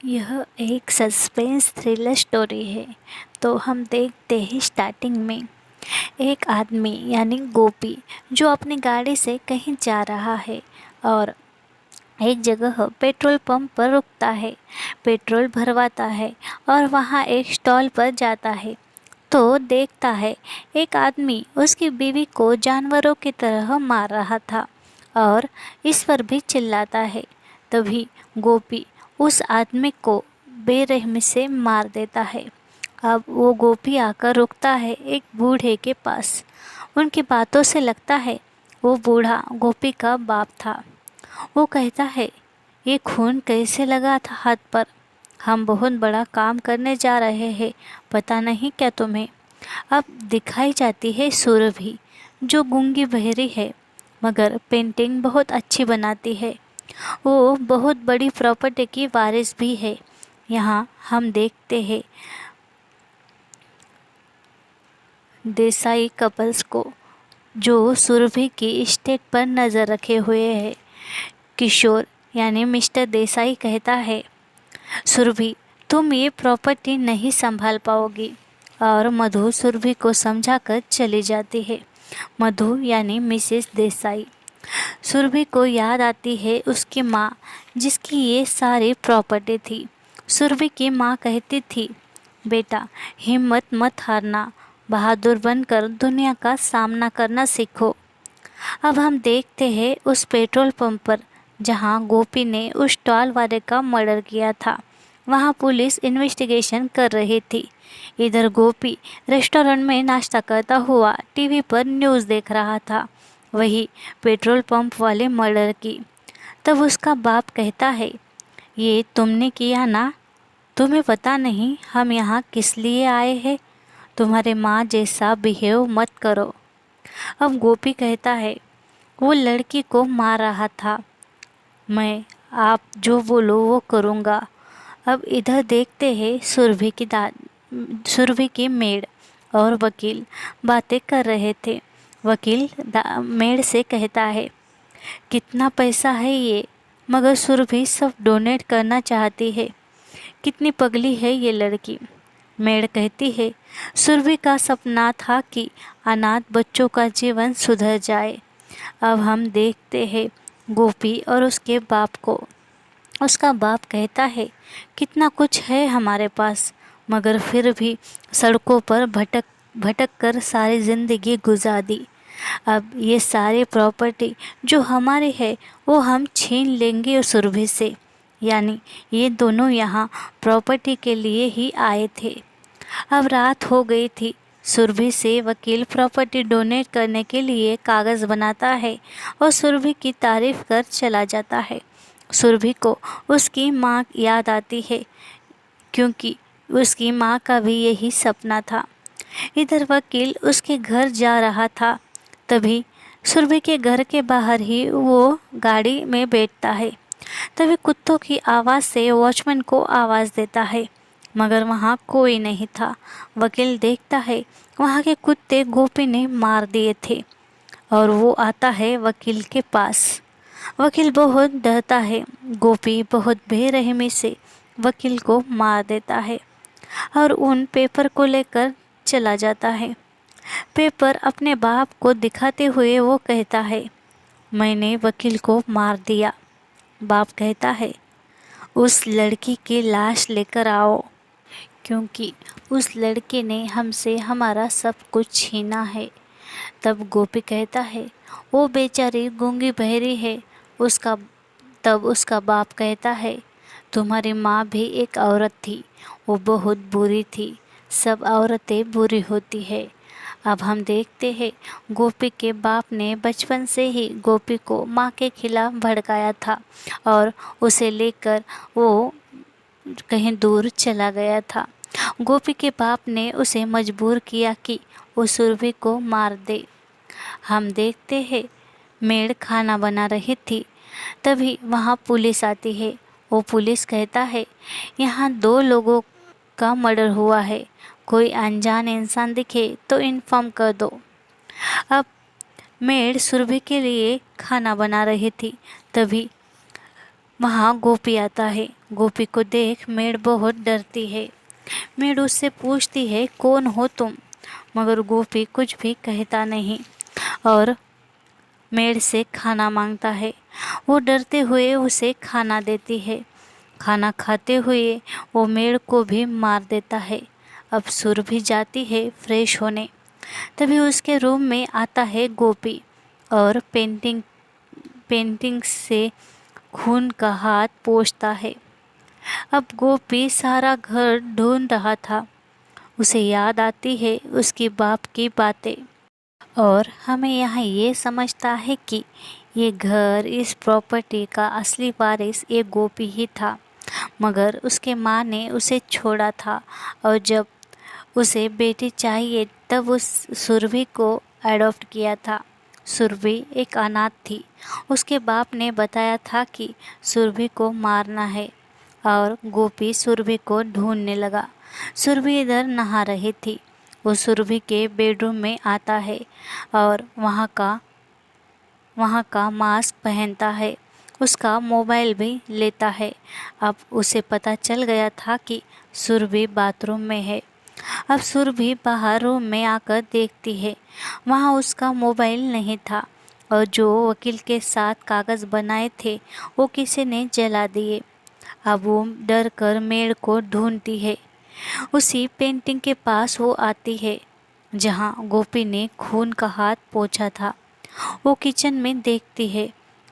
यह एक suspense thriller story है। तो हम देखते हैं स्टार्टिंग में एक आदमी यानी गोपी जो अपनी गाड़ी से कहीं जा रहा है और एक जगह पेट्रोल पंप पर रुकता है, पेट्रोल भरवाता है और वहाँ एक स्टॉल पर जाता है तो देखता है एक आदमी उसकी बीवी को जानवरों की तरह मार रहा था और इस पर भी चिल्लाता है। तभी गोपी उस आदमी को बेरहमी से मार देता है। अब वो गोपी आकर रुकता है एक बूढ़े के पास। उनकी बातों से लगता है वो बूढ़ा गोपी का बाप था। वो कहता है, ये खून कैसे लगा था हाथ पर? हम बहुत बड़ा काम करने जा रहे हैं, पता नहीं क्या तुम्हें? अब दिखाई जाती है सुरभि जो गूंगी बहरी है मगर पेंटिंग बहुत अच्छी बनाती है। वो बहुत बड़ी प्रॉपर्टी की वारिस भी है। यहाँ हम देखते हैं देसाई कपल्स को जो सुरभि की स्टेट पर नज़र रखे हुए है। किशोर यानी मिस्टर देसाई कहता है, सुरभि तुम ये प्रॉपर्टी नहीं संभाल पाओगी, और मधु सुरभि को समझाकर चली जाती है। मधु यानी मिसेस देसाई। सुरभि को याद आती है उसकी माँ जिसकी ये सारी प्रॉपर्टी थी। सुरभि की माँ कहती थी, बेटा हिम्मत मत हारना, बहादुर बनकर दुनिया का सामना करना सीखो। अब हम देखते हैं उस पेट्रोल पंप पर जहां गोपी ने उस स्टॉल वाले का मर्डर किया था। वहां पुलिस इन्वेस्टिगेशन कर रही थी। इधर गोपी रेस्टोरेंट में नाश्ता करता हुआ टीवी पर न्यूज़ देख रहा था, वही पेट्रोल पंप वाले मर्डर की। तब उसका बाप कहता है, ये तुमने किया ना? तुम्हें पता नहीं हम यहाँ किस लिए आए हैं? तुम्हारे माँ जैसा बिहेव मत करो। अब गोपी कहता है, वो लड़की को मार रहा था, मैं आप जो बोलो वो करूँगा। अब इधर देखते हैं सुरभि की मेड और वकील बातें कर रहे थे। वकील मेड से कहता है, कितना पैसा है ये? मगर सुरभि सब डोनेट करना चाहती है। कितनी पगली है ये लड़की। मेड कहती है, सुरभि का सपना था कि अनाथ बच्चों का जीवन सुधर जाए। अब हम देखते हैं गोपी और उसके बाप को। उसका बाप कहता है, कितना कुछ है हमारे पास, मगर फिर भी सड़कों पर भटक भटक कर सारी ज़िंदगी गुजार दी। अब ये सारी प्रॉपर्टी जो हमारी है वो हम छीन लेंगे उस सुरभि से। यानी ये दोनों यहाँ प्रॉपर्टी के लिए ही आए थे। अब रात हो गई थी। सुरभि से वकील प्रॉपर्टी डोनेट करने के लिए कागज़ बनाता है और सुरभि की तारीफ कर चला जाता है। सुरभि को उसकी माँ याद आती है क्योंकि उसकी माँ का भी यही सपना था। इधर वकील उसके घर जा रहा था, तभी सुरभि के घर के बाहर ही वो गाड़ी में बैठता है। तभी कुत्तों की आवाज़ से वॉचमैन को आवाज़ देता है, मगर वहाँ कोई नहीं था। वकील देखता है वहाँ के कुत्ते गोपी ने मार दिए थे और वो आता है वकील के पास। वकील बहुत डरता है। गोपी बहुत बेरहमी से वकील को मार देता है और उन पेपर को लेकर चला जाता है। पेपर अपने बाप को दिखाते हुए वो कहता है, मैंने वकील को मार दिया। बाप कहता है, उस लड़की की लाश लेकर आओ, क्योंकि उस लड़के ने हमसे हमारा सब कुछ छीना है। तब गोपी कहता है, वो बेचारी गूंगी बहरी है। उसका तब उसका बाप कहता है, तुम्हारी माँ भी एक औरत थी, वो बहुत बुरी थी। सब औरतें बुरी होती है। अब हम देखते हैं गोपी के बाप ने बचपन से ही गोपी को माँ के खिलाफ भड़काया था और उसे लेकर वो कहीं दूर चला गया था। गोपी के बाप ने उसे मजबूर किया कि वो सुरभि को मार दे। हम देखते हैं मेड खाना बना रही थी, तभी वहाँ पुलिस आती है। वो पुलिस कहता है, यहाँ 2 लोगों का मर्डर हुआ है, कोई अनजान इंसान दिखे तो इन्फॉर्म कर दो। अब मेड सुरभि के लिए खाना बना रही थी, तभी वहाँ गोपी आता है। गोपी को देख मेढ़ बहुत डरती है। मेढ़ उससे पूछती है, कौन हो तुम? मगर गोपी कुछ भी कहता नहीं और मेढ़ से खाना मांगता है। वो डरते हुए उसे खाना देती है। खाना खाते हुए वो मेढ़ को भी मार देता है। अब सुर भी जाती है फ्रेश होने। तभी उसके रूम में आता है गोपी और पेंटिंग से खून का हाथ पोंछता है। अब गोपी सारा घर ढूंढ रहा था। उसे याद आती है उसकी बाप की बातें और हमें यहाँ ये समझता है कि ये घर, इस प्रॉपर्टी का असली वारिस ये गोपी ही था। मगर उसके माँ ने उसे छोड़ा था और जब उसे बेटी चाहिए तब उस सुरभि को अडॉप्ट किया था। सुरभि एक अनाथ थी। उसके बाप ने बताया था कि सुरभि को मारना है और गोपी सुरभि को ढूंढने लगा। सुरभि इधर नहा रही थी। वो सुरभि के बेडरूम में आता है और वहाँ का मास्क पहनता है। उसका मोबाइल भी लेता है। अब उसे पता चल गया था कि सुरभि बाथरूम में है। अब सुरभि बाहर रूम में आकर देखती है। वहाँ उसका मोबाइल नहीं था और जो वकील के साथ कागज़ बनाए थे वो किसी ने जला दिए। अब वो डर कर मेढ़ को ढूंढती है। उसी पेंटिंग के पास वो आती है जहाँ गोपी ने खून का हाथ पोंछा था। वो किचन में देखती है।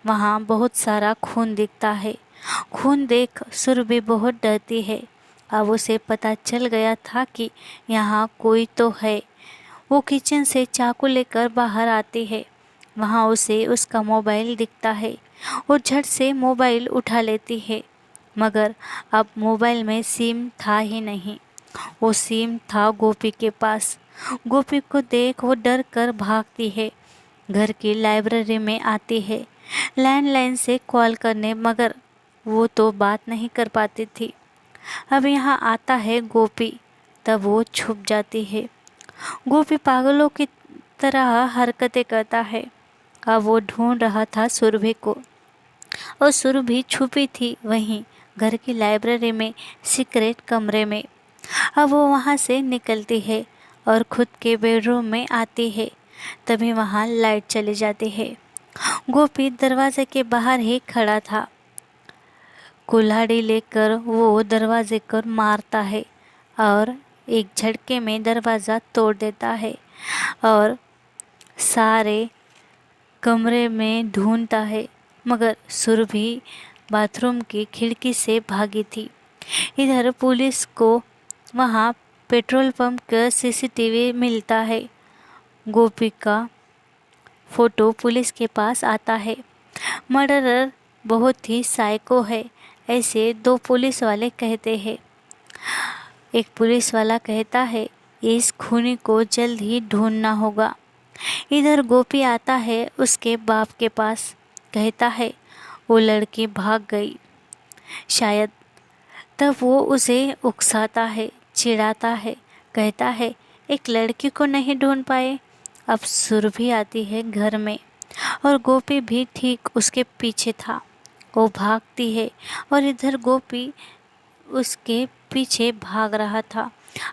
वहाँ बहुत सारा खून दिखता है। खून देख सुरभि बहुत डरती है। अब उसे पता चल गया था कि यहाँ कोई तो है। वो किचन से चाकू लेकर बाहर आती है। वहाँ उसे उसका मोबाइल दिखता है। वो झट से मोबाइल उठा लेती है मगर अब मोबाइल में सिम था ही नहीं। वो सिम था गोपी के पास। गोपी को देख वो डर कर भागती है। घर की लाइब्रेरी में आती है लैंडलाइन से कॉल करने, मगर वो तो बात नहीं कर पाती थी। अब यहाँ आता है गोपी, तब वो छुप जाती है। गोपी पागलों की तरह हरकतें करता है। अब वो ढूंढ रहा था सुरभि को और सुरभि छुपी थी वहीं घर की लाइब्रेरी में सीक्रेट कमरे में। अब वो वहाँ से निकलती है और खुद के बेडरूम में आती है। तभी वहाँ लाइट चली जाती है। गोपी दरवाजे के बाहर ही खड़ा था। कुल्हाड़ी लेकर वो दरवाजे को मारता है और एक झटके में दरवाज़ा तोड़ देता है और सारे कमरे में ढूंढता है मगर सुरभि बाथरूम की खिड़की से भागी थी। इधर पुलिस को वहाँ पेट्रोल पंप का सीसीटीवी मिलता है। गोपी का फोटो पुलिस के पास आता है। मर्डरर बहुत ही साइको है, ऐसे दो पुलिस वाले कहते हैं। एक पुलिस वाला कहता है इस खूनी को जल्द ही ढूंढना होगा। इधर गोपी आता है उसके बाप के पास। कहता है वो लड़की भाग गई शायद। तब वो उसे उकसाता है, चिढ़ाता है, कहता है एक लड़की को नहीं ढूंढ पाए। अब सुरभि आती है घर में और गोपी भी ठीक उसके पीछे था। वो भागती है और इधर गोपी उसके पीछे भाग रहा था।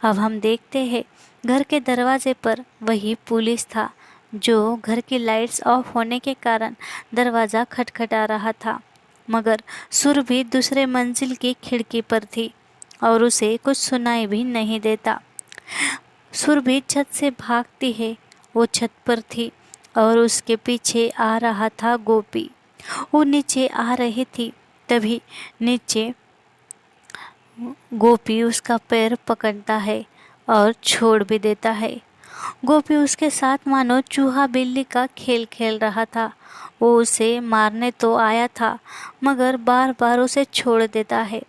अब हम देखते हैं घर के दरवाजे पर वही पुलिस था जो घर की लाइट्स ऑफ होने के कारण दरवाज़ा खटखटा रहा था। मगर सुरभि दूसरे मंजिल की खिड़की पर थी और उसे कुछ सुनाई भी नहीं देता। सुरभि छत से भागती है। वो छत पर थी और उसके पीछे आ रहा था गोपी। वो नीचे आ रही थी तभी नीचे गोपी उसका पैर पकड़ता है और छोड़ भी देता है। गोपी उसके साथ मानो चूहा बिल्ली का खेल खेल रहा था। वो उसे मारने तो आया था मगर बार बार उसे छोड़ देता है।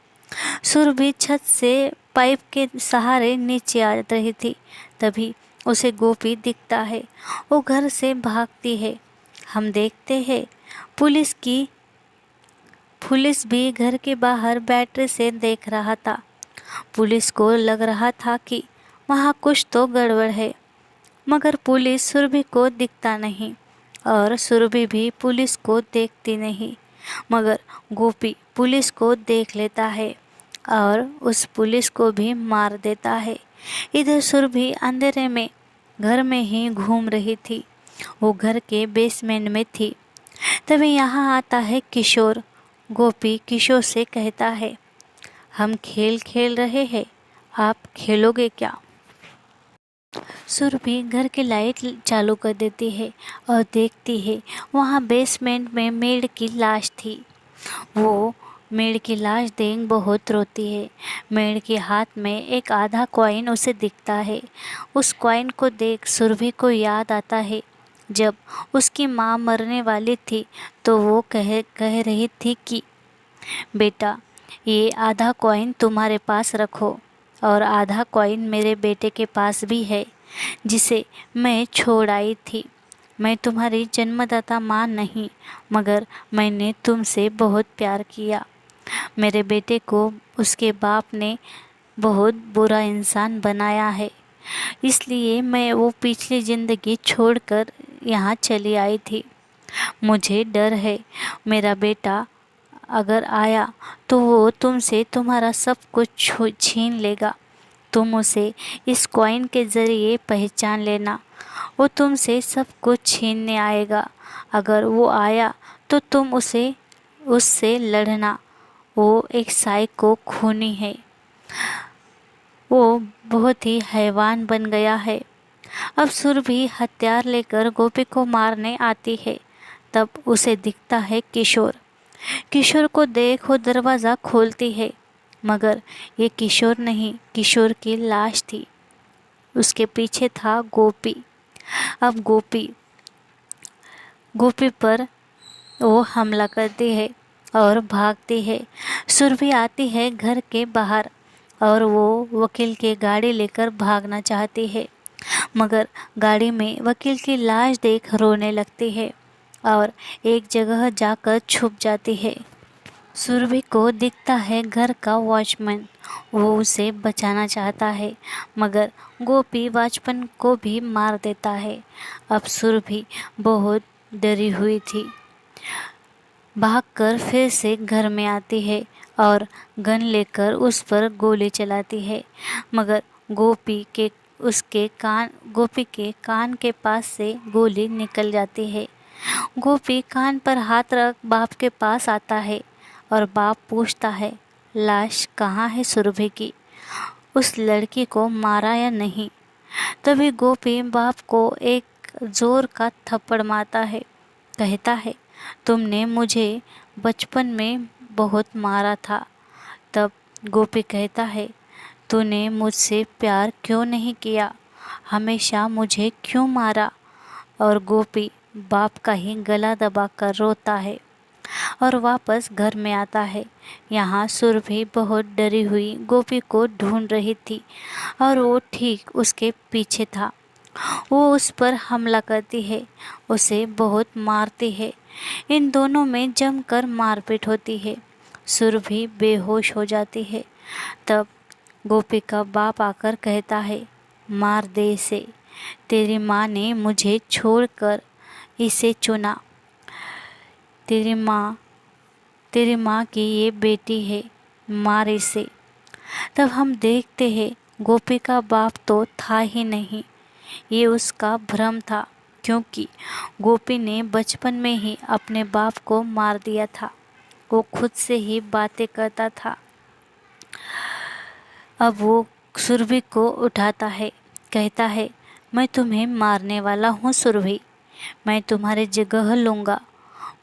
सुरभि छत से पाइप के सहारे नीचे आ रही थी तभी उसे गोपी दिखता है। वो घर से भागती है। हम देखते हैं पुलिस भी घर के बाहर बैटरी से देख रहा था। पुलिस को लग रहा था कि वहाँ कुछ तो गड़बड़ है मगर पुलिस सुरभि को दिखता नहीं और सुरभि भी पुलिस को देखती नहीं। मगर गोपी पुलिस को देख लेता है और उस पुलिस को भी मार देता है। इधर सुरभि अंधेरे में घर में ही घूम रही थी। वो घर के बेसमेंट में थी। तभी यहाँ आता है किशोर। गोपी किशोर से कहता है, हम खेल खेल रहे हैं, आप खेलोगे क्या? सुरभि घर की लाइट चालू कर देती है और देखती है वहाँ बेसमेंट में मेड की लाश थी। वो मेड की लाश देख बहुत रोती है। मेड के हाथ में एक आधा कॉइन उसे दिखता है। उस कॉइन को देख सुरभि को याद आता है, जब उसकी माँ मरने वाली थी तो वो कह रही थी कि बेटा, ये आधा कॉइन तुम्हारे पास रखो और आधा कॉइन मेरे बेटे के पास भी है, जिसे मैं छोड़ आई थी। मैं तुम्हारी जन्मदाता माँ नहीं, मगर मैंने तुमसे बहुत प्यार किया। मेरे बेटे को उसके बाप ने बहुत बुरा इंसान बनाया है, इसलिए मैं वो पिछली ज़िंदगी छोड़कर यहाँ चली आई थी। मुझे डर है, मेरा बेटा अगर आया तो वो तुमसे तुम्हारा सब कुछ छीन लेगा। तुम उसे इस कॉइन के ज़रिए पहचान लेना। वो तुमसे सब कुछ छीनने आएगा। अगर वो आया तो तुम उससे लड़ना। वो एक साइको खूनी है। वो बहुत ही हैवान बन गया है। अब सुरभि हथियार लेकर गोपी को मारने आती है। तब उसे दिखता है किशोर। किशोर को देख वो दरवाज़ा खोलती है, मगर ये किशोर नहीं, किशोर की लाश थी। उसके पीछे था गोपी। अब गोपी पर वो हमला करती है और भागती है। सुरभि आती है घर के बाहर और वो वकील की गाड़ी लेकर भागना चाहती है, मगर गाड़ी में वकील की लाश देख रोने लगती है और एक जगह जाकर छुप जाती है। सुरभि को दिखता है घर का वॉचमैन। वो उसे बचाना चाहता है, मगर गोपी वॉचमैन को भी मार देता है। अब सुरभि बहुत डरी हुई थी। भागकर फिर से घर में आती है और गन लेकर उस पर गोली चलाती है, मगर गोपी के कान के पास से गोली निकल जाती है। गोपी कान पर हाथ रख बाप के पास आता है और बाप पूछता है, लाश कहाँ है सुरभि की? उस लड़की को मारा या नहीं? तभी गोपी बाप को एक जोर का थप्पड़ मारता है। कहता है, तुमने मुझे बचपन में बहुत मारा था। तब गोपी कहता है, तूने मुझसे प्यार क्यों नहीं किया? हमेशा मुझे क्यों मारा? और गोपी बाप का ही गला दबाकर रोता है और वापस घर में आता है। यहाँ सुरभि बहुत डरी हुई गोपी को ढूंढ रही थी और वो ठीक उसके पीछे था। वो उस पर हमला करती है, उसे बहुत मारती है। इन दोनों में जमकर मारपीट होती है। सुरभि बेहोश हो जाती है। तब गोपी का बाप आकर कहता है, मार दे इसे। तेरी माँ ने मुझे छोड़कर इसे चुना। तेरी माँ की ये बेटी है, मार इसे। तब हम देखते हैं गोपी का बाप तो था ही नहीं, ये उसका भ्रम था, क्योंकि गोपी ने बचपन में ही अपने बाप को मार दिया था। वो खुद से ही बातें करता था। अब वो सुरभि को उठाता है, कहता है, मैं तुम्हें मारने वाला हूँ सुरभि, मैं तुम्हारी जगह लूँगा।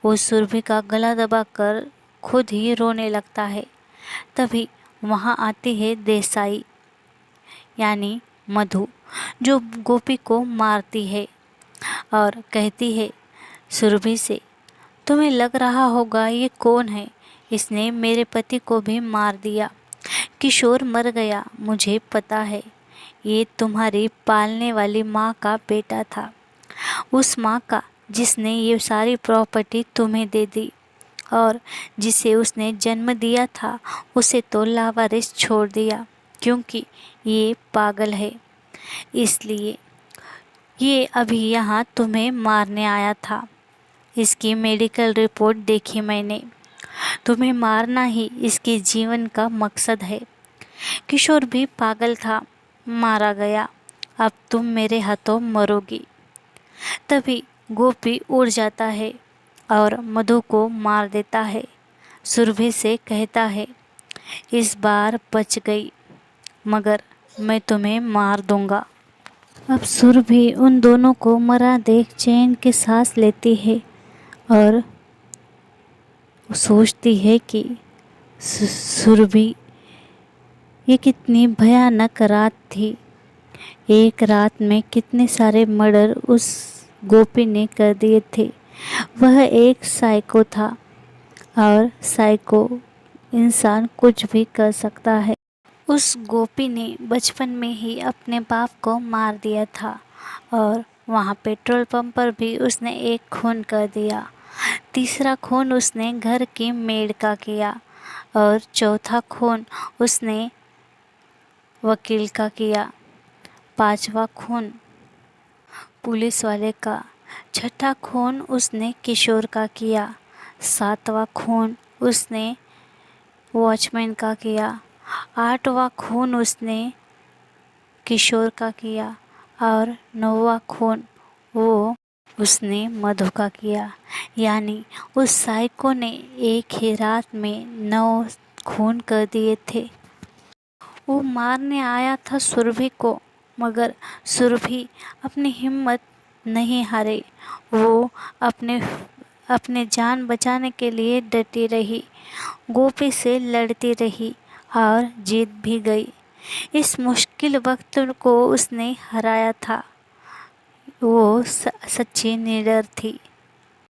वो सुरभि का गला दबाकर खुद ही रोने लगता है। तभी वहाँ आती है देसाई यानी मधु, जो गोपी को मारती है और कहती है सुरभि से, तुम्हें लग रहा होगा ये कौन है? इसने मेरे पति को भी मार दिया। किशोर मर गया, मुझे पता है। ये तुम्हारी पालने वाली माँ का बेटा था, उस माँ का जिसने ये सारी प्रॉपर्टी तुम्हें दे दी और जिसे उसने जन्म दिया था उसे तो लावारिस छोड़ दिया, क्योंकि ये पागल है। इसलिए ये अभी यहाँ तुम्हें मारने आया था। इसकी मेडिकल रिपोर्ट देखी मैंने। तुम्हें मारना ही इसके जीवन का मकसद है। किशोर भी पागल था, मारा गया। अब तुम मेरे हाथों मरोगी। तभी गोपी उड़ जाता है और मधु को मार देता है। सुरभि से कहता है, इस बार बच गई, मगर मैं तुम्हें मार दूंगा। अब सुरभि उन दोनों को मरा देख चैन की सांस लेती है और सोचती है कि सुरभि, ये कितनी भयानक रात थी। एक रात में कितने सारे मर्डर उस गोपी ने कर दिए थे। वह एक साइको था और साइको इंसान कुछ भी कर सकता है। उस गोपी ने बचपन में ही अपने बाप को मार दिया था और वहाँ पेट्रोल पंप पर भी उसने एक खून कर दिया। तीसरा खून उसने घर की मेड का किया और चौथा खून उसने वकील का किया। पांचवा खून पुलिस वाले का। छठा खून उसने किशोर का किया। सातवां खून उसने वॉचमैन का किया। आठवां खून उसने किशोर का किया और नौवां खून वो उसने मधु का किया। यानी उस साइको ने एक ही रात में 9 खून कर दिए थे। वो मारने आया था सुरभि को, मगर सुरभि अपनी हिम्मत नहीं हारे। वो अपने जान बचाने के लिए डटी रही, गोपी से लड़ती रही और जीत भी गई। इस मुश्किल वक्त को उसने हराया था। वो सच्ची निडर थी।